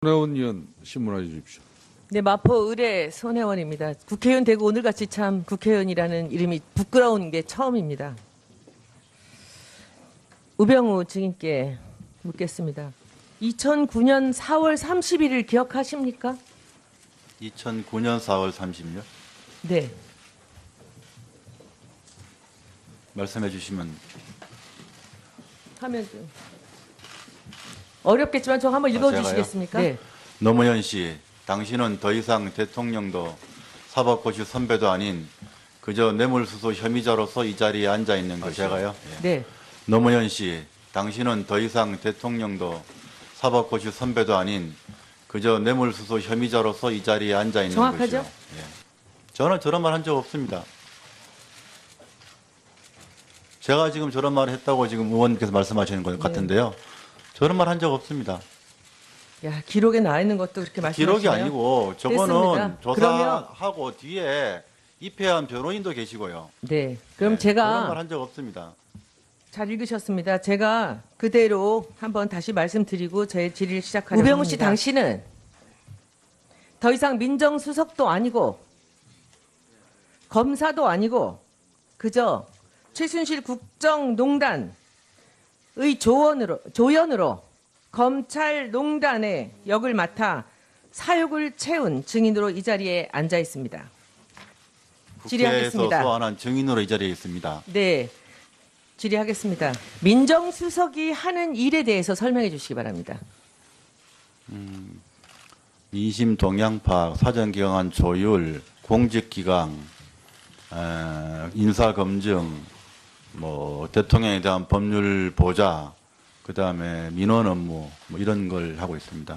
손혜원 의원 신문해 주십시오. 네, 마포 의뢰 손혜원입니다. 국회의원 되고 오늘같이 참 국회의원이라는 이름이 부끄러운 게 처음입니다. 우병우 증인께 묻겠습니다. 2009년 4월 31일 기억하십니까? 2009년 4월 30일 네. 말씀해 주시면. 하면 좀 어렵겠지만 저 한번 읽어주시겠습니까? 제가요? 네. 노무현 씨, 당신은 더 이상 대통령도 사법고시 선배도 아닌 그저 뇌물수수 혐의자로서 이 자리에 앉아 있는 거. 제가요? 예. 네. 노무현 씨, 당신은 더 이상 대통령도 사법고시 선배도 아닌 그저 뇌물수수 혐의자로서 이 자리에 앉아 있는 정확하죠? 것이요. 예. 저는 저런 말 한 적 없습니다. 제가 지금 저런 말을 했다고 지금 의원님께서 말씀하시는 것 같은데요. 저런 말 한 적 없습니다. 야, 기록에 나와 있는 것도 그렇게 말씀하시네요. 기록이 아니고 저거는 됐습니다. 조사하고 뒤에 입회한 변호인도 계시고요. 네. 그럼 네, 제가 그런 말 한 적 없습니다. 잘 읽으셨습니다. 제가 그대로 한번 다시 말씀드리고 제 질의를 시작하려고 합니다. 우병우 씨, 당신은 더 이상 민정수석도 아니고 검사도 아니고 그저 최순실 국정농단의 조연으로 검찰농단의 역을 맡아 사육을 채운 증인으로 이 자리에 앉아 있습니다. 국회에서 질의하겠습니다. 소환한 증인으로 이 자리에 있습니다. 네, 질의하겠습니다. 민정수석이 하는 일에 대해서 설명해 주시기 바랍니다. 민심 동향 파악, 사전 기강한 조율, 공직 기강, 인사 검증, 뭐 대통령에 대한 법률 보좌, 그 다음에 민원 업무 뭐 이런 걸 하고 있습니다.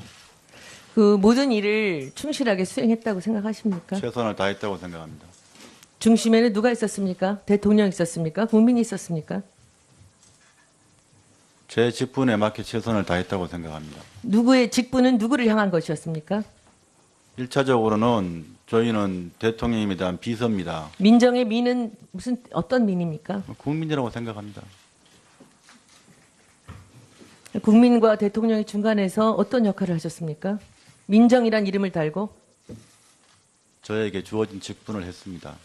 그 모든 일을 충실하게 수행했다고 생각하십니까? 최선을 다했다고 생각합니다. 중심에는 누가 있었습니까? 대통령이 있었습니까? 국민이 있었습니까? 제 직분에 맞게 최선을 다했다고 생각합니다. 누구의 직분은 누구를 향한 것이었습니까? 1차적으로는 저희는 대통령님에 대한 비서입니다. 민정의 민은 어떤 민입니까? 국민이라고 생각합니다. 국민과 대통령의 중간에서 어떤 역할을 하셨습니까? 민정이란 이름을 달고 저에게 주어진 직분을 했습니다.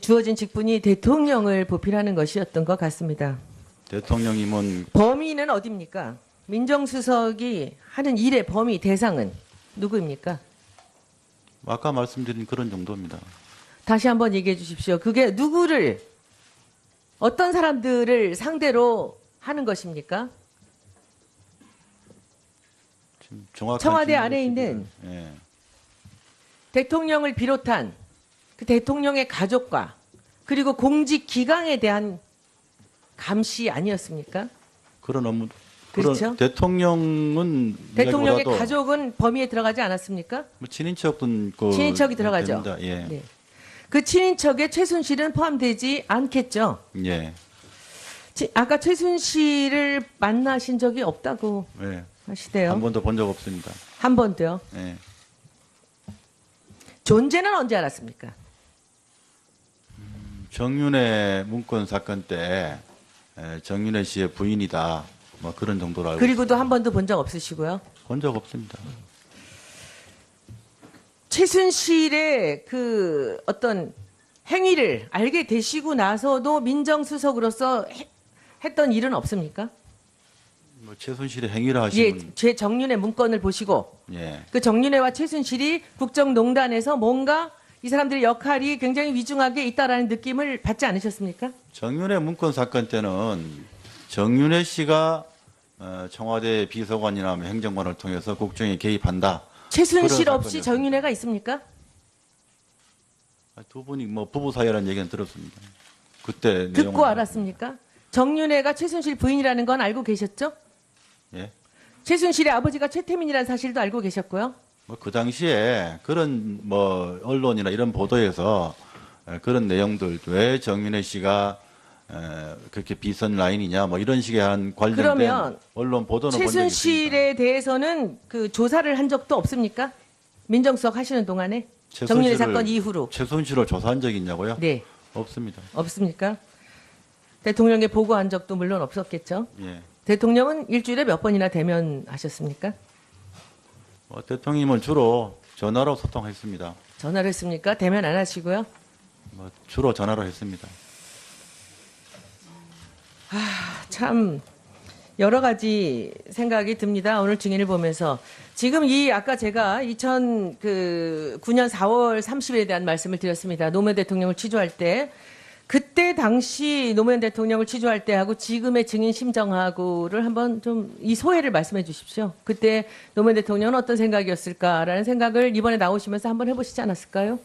주어진 직분이 대통령을 보필하는 것이었던 것 같습니다. 대통령님은 범위는 어디입니까? 민정수석이 하는 일의 범위, 대상은 누구입니까? 아까 말씀드린 그런 정도입니다. 다시 한번 얘기해 주십시오. 그게 누구를, 어떤 사람들을 상대로 하는 것입니까? 지금 정확한 청와대 질문을 안에 지금- 있는 예. 대통령을 비롯한 그 대통령의 가족과 그리고 공직 기강에 대한 감시 아니었습니까? 그런 업무. 그렇죠. 대통령은 대통령의 이야기보다도 가족은 범위에 들어가지 않았습니까? 뭐 친인척은 친인척이 들어가죠. 됩니다. 예. 네. 그 친인척에 최순실은 포함되지 않겠죠. 예. 아까 최순실을 만나신 적이 없다고 예. 하시대요. 한 번도 본 적 없습니다. 한 번도요. 예. 존재는 언제 알았습니까? 정윤회 문건 사건 때 정윤회 씨의 부인이다. 뭐 그런 정도로 알고 그리고도 한 번도 본 적 없으시고요. 본 적 없습니다. 최순실의 그 어떤 행위를 알게 되시고 나서도 민정수석으로서 했던 일은 없습니까? 뭐 최순실의 행위를 예, 하시면 제 정윤회 문건을 보시고 예. 그 정윤회와 최순실이 국정농단에서 뭔가 이 사람들의 역할이 굉장히 위중하게 있다라는 느낌을 받지 않으셨습니까? 정윤회 문건 사건 때는 정윤회 씨가 청와대 비서관이나 뭐 행정관을 통해서 국정에 개입한다. 최순실 그런 없이 사건이었습니다. 정윤회가 있습니까? 두 분이 뭐 부부 사이라는 얘기는 들었습니다. 그때 듣고 내용을- 알았습니까? 정윤회가 최순실 부인이라는 건 알고 계셨죠? 예. 최순실의 아버지가 최태민이라는 사실도 알고 계셨고요. 뭐 그 당시에 그런 뭐 언론이나 이런 보도에서 그런 내용들 왜 정윤회 씨가 그렇게 비선 라인이냐 뭐 이런 식의 한 관련된 그러면 언론 보도는 본 적이 있습니다. 최순실에 대해서는 그 조사를 한 적도 없습니까? 민정수석 하시는 동안에 정윤회 사건 이후로. 최순실을 조사한 적이 있냐고요? 네, 없습니다. 없습니까? 대통령에 보고한 적도 물론 없었겠죠. 예. 대통령은 일주일에 몇 번이나 대면하셨습니까? 대통령님은 주로 전화로 소통했습니다. 전화를 했습니까? 대면 안 하시고요. 주로 전화로 했습니다. 참 여러 가지 생각이 듭니다. 오늘 증인을 보면서 지금 이 아까 제가 2009년 4월 30일에 대한 말씀을 드렸습니다. 노무현 대통령을 취조할 때 그때 당시 노무현 대통령을 취조할 때하고 지금의 증인 심정하고를 한번 좀 이 소회를 말씀해 주십시오. 그때 노무현 대통령은 어떤 생각이었을까라는 생각을 이번에 나오시면서 한번 해보시지 않았을까요?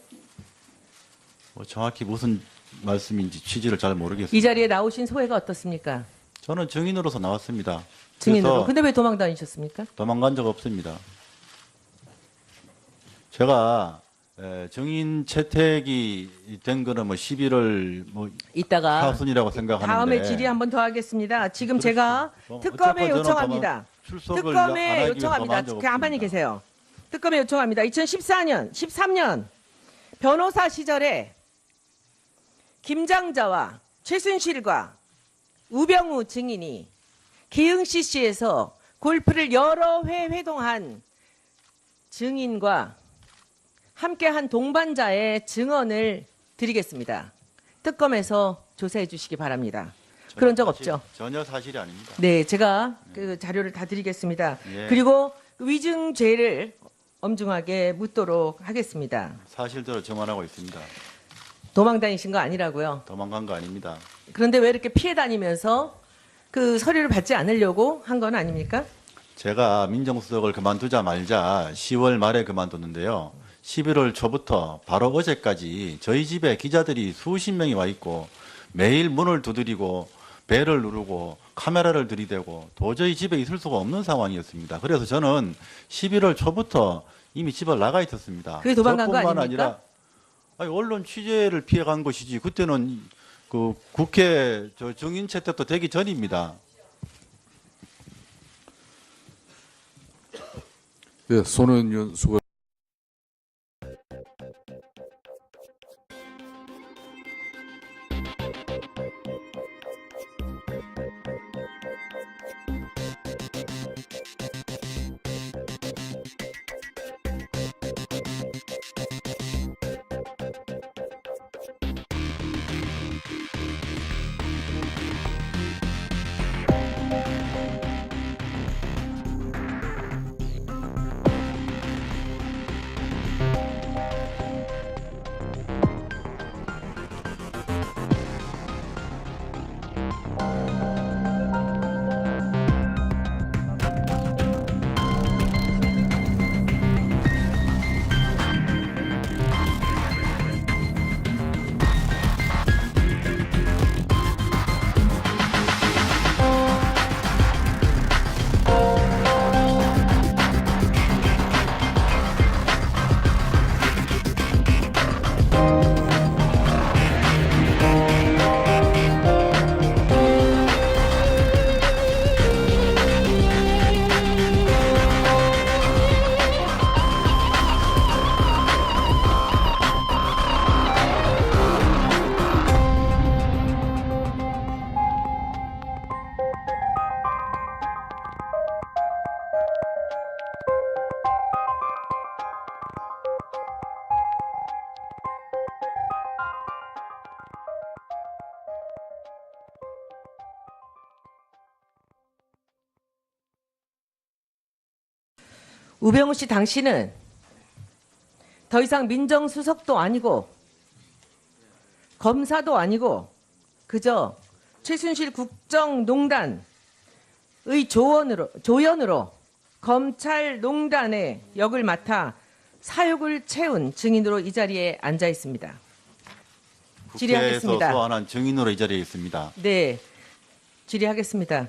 정확히 무슨 말씀인지 취지를 잘 모르겠습니다. 이 자리에 나오신 소회가 어떻습니까? 저는 증인으로서 나왔습니다. 증인으로. 그래서 근데 왜 도망 다니셨습니까? 도망간 적 없습니다. 제가 증인 채택이 된 거는 11월 이따가 하순이라고 생각하는데 다음에 질의 한 번 더 하겠습니다. 지금 제가 특검에 어쨌건 저는 요청합니다. 출석을 안 하기 특검에 위해서 요청합니다. 도망한 적 가만히 없습니다. 계세요. 특검에 요청합니다. 2014년, 13년 변호사 시절에 김장자와 최순실과 우병우 증인이 기흥 CC에서 골프를 여러 회 회동한 증인과 함께한 동반자의 증언을 드리겠습니다. 특검에서 조사해 주시기 바랍니다. 그런 적 없죠? 전혀 사실이 아닙니다. 네, 제가 그 자료를 다 드리겠습니다. 예. 그리고 위증죄를 엄중하게 묻도록 하겠습니다. 사실대로 증언하고 있습니다. 도망 다니신 거 아니라고요. 도망간 거 아닙니다. 그런데 왜 이렇게 피해 다니면서 그 서류를 받지 않으려고 한 건 아닙니까? 제가 민정수석을 그만두자 말자 10월 말에 그만뒀는데요. 11월 초부터 바로 어제까지 저희 집에 기자들이 수십 명이 와 있고 매일 문을 두드리고 벨을 누르고 카메라를 들이대고 도저히 집에 있을 수가 없는 상황이었습니다. 그래서 저는 11월 초부터 이미 집을 나가 있었습니다. 그게 도망간 거 저뿐만 아닙니까? 아니라 언론 취재를 피해간 것이지 그때는 그 국회 증인 채택도 되기 전입니다. 예, 손은 의원 수고. 우병우 씨 당신은 더 이상 민정수석도 아니고 검사도 아니고 그저 최순실 국정농단의 조연으로 검찰농단의 역을 맡아 사육을 채운 증인으로 이 자리에 앉아 있습니다. 국회에서 질의하겠습니다. 소환한 증인으로 이 자리에 있습니다. 네, 질의하겠습니다.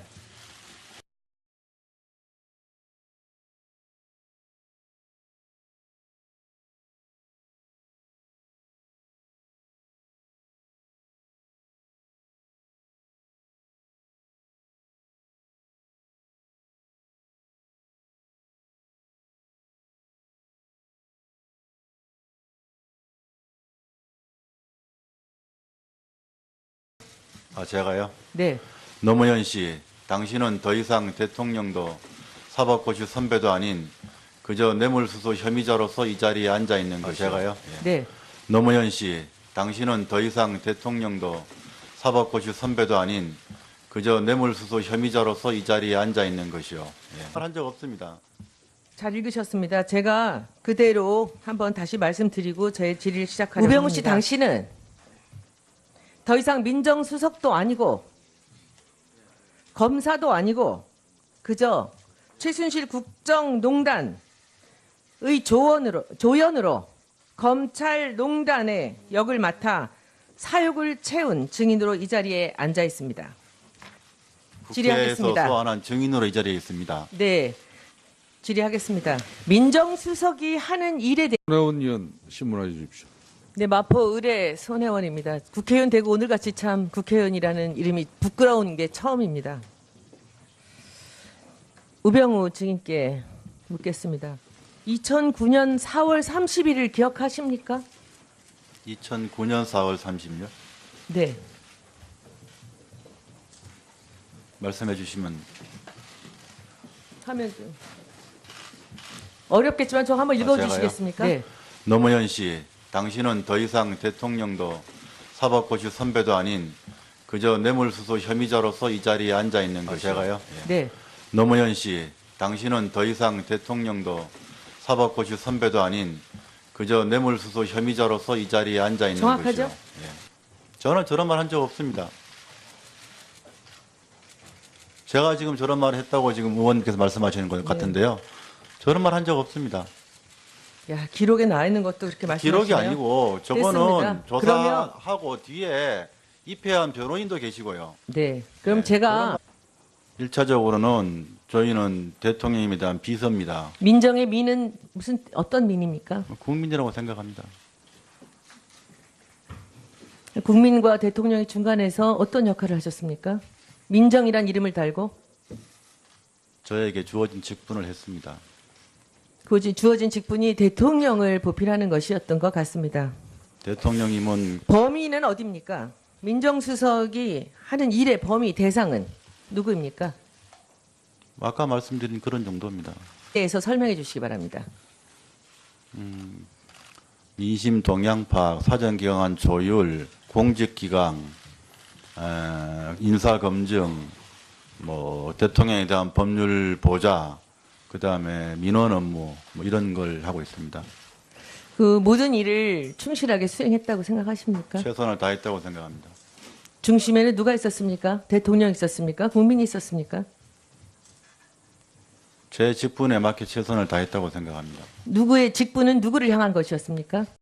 제가요? 네, 노무현 씨, 당신은 더 이상 대통령도 사법고시 선배도 아닌 그저 뇌물수수 혐의자로서 이 자리에 앉아 있는 거 제가요. 예. 네. 노무현 씨, 당신은 더 이상 대통령도 사법고시 선배도 아닌 그저 뇌물수수 혐의자로서 이 자리에 앉아 있는 것이요. 예. 한 적 없습니다. 잘 읽으셨습니다. 제가 그대로 한번 다시 말씀드리고 제 질의를 시작하려고 합니다. 우병우 씨, 당신은 더 이상 민정수석도 아니고 검사도 아니고 그저 최순실 국정농단의 조연으로 검찰농단의 역을 맡아 사육을 채운 증인으로 이 자리에 앉아 있습니다. 국회에서 질의하겠습니다. 소환한 증인으로 이 자리에 있습니다. 네, 질의하겠습니다. 민정수석이 하는 일에 대해 손혜원 의원 신문해 주십시오. 네, 마포 의뢰 손혜원입니다. 국회의원 되고 오늘같이 참 국회의원이라는 이름이 부끄러운 게 처음입니다. 우병우 증인께 묻겠습니다. 2009년 4월 31일 기억하십니까? 2009년 4월 30일 네. 말씀해 주시면 하면 좀 어렵겠지만 저 한번 읽어주시겠습니까? 제가요? 네. 노무현 씨, 당신은 더 이상 대통령도 사법고시 선배도 아닌 그저 뇌물수수 혐의자로서 이 자리에 앉아 있는 거 제가요. 예. 네. 노무현 씨, 당신은 더 이상 대통령도 사법고시 선배도 아닌 그저 뇌물수수 혐의자로서 이 자리에 앉아 있는 정확하죠? 것이요. 예. 저는 저런 말 한 적 없습니다. 제가 지금 저런 말을 했다고 지금 의원님께서 말씀하시는 것 같은데요. 저런 말 한 적 없습니다. 야, 기록에 나와 있는 것도 그렇게 말씀하시네요. 기록이 아니고 저거는 됐습니다. 조사하고 뒤에 입회한 변호인도 계시고요. 네. 그럼 네, 제가 1차적으로는 저희는 대통령님에 대한 비서입니다. 민정의 민은 무슨 어떤 민입니까? 국민이라고 생각합니다. 국민과 대통령의 중간에서 어떤 역할을 하셨습니까? 민정이란 이름을 달고 저에게 주어진 직분을 했습니다. 그 주어진 직분이 대통령을 보필하는 것이었던 것 같습니다. 대통령님은 범위는 어디입니까? 민정수석이 하는 일의 범위 대상은 누구입니까? 아까 말씀드린 그런 정도입니다. 대해서 설명해 주시기 바랍니다. 민심 동향 파악, 사전 기강한 조율, 공직 기강, 인사 검증, 뭐 대통령에 대한 법률 보좌, 그 다음에 민원 업무 뭐 이런 걸 하고 있습니다. 그 모든 일을 충실하게 수행했다고 생각하십니까? 최선을 다했다고 생각합니다. 중심에는 누가 있었습니까? 대통령이 있었습니까? 국민이 있었습니까? 제 직분에 맞게 최선을 다했다고 생각합니다. 누구의 직분은 누구를 향한 것이었습니까?